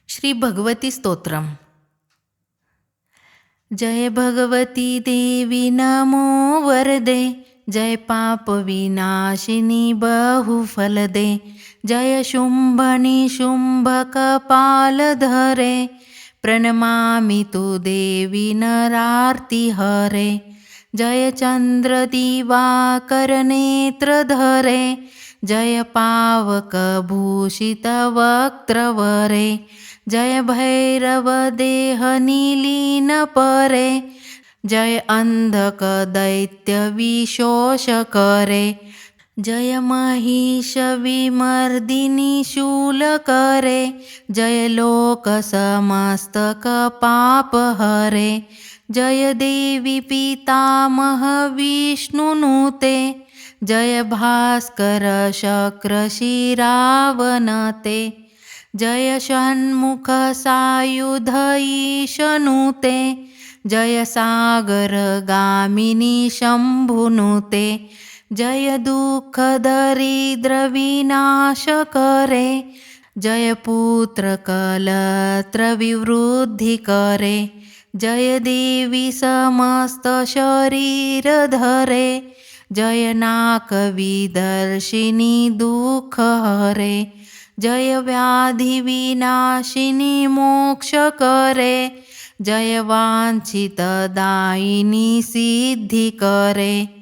श्री भगवती स्तोत्रम। जय भगवती देवी नमो वरदे, जय पाप विनाशिनी बहुफल दे। जय शुंभ निशुंभ कपाल धरे, प्रणमामि तु देवी नरार्ति हरे। जय चंद्र दिवाकर नेत्र धरे, जय पावक भूषित वक्त्रवरे। जय भैरव देह नीलीन परे, जय अंधक दैत्य विशोष करे। जय महिष विमर्दिनी शूल करे, जय लोक समस्तक पाप हरे। जय देवी पितामह विष्णुनुते, जय भास्कर शक्र शिरावनते। जय षण्मुख सायुध ईशनुते, जय सागर गामिनी शंभुनुते। जय दुख दरिद्र विनाश करे, जय पुत्र कलत्र विवृद्धि करे। जय देवी समस्त शरीर धरे, जय नाक विदर्शिनी दुख हरे। जय व्याधि विनाशिनी मोक्ष करे, जय वांछित दायिनी सिद्धि करे।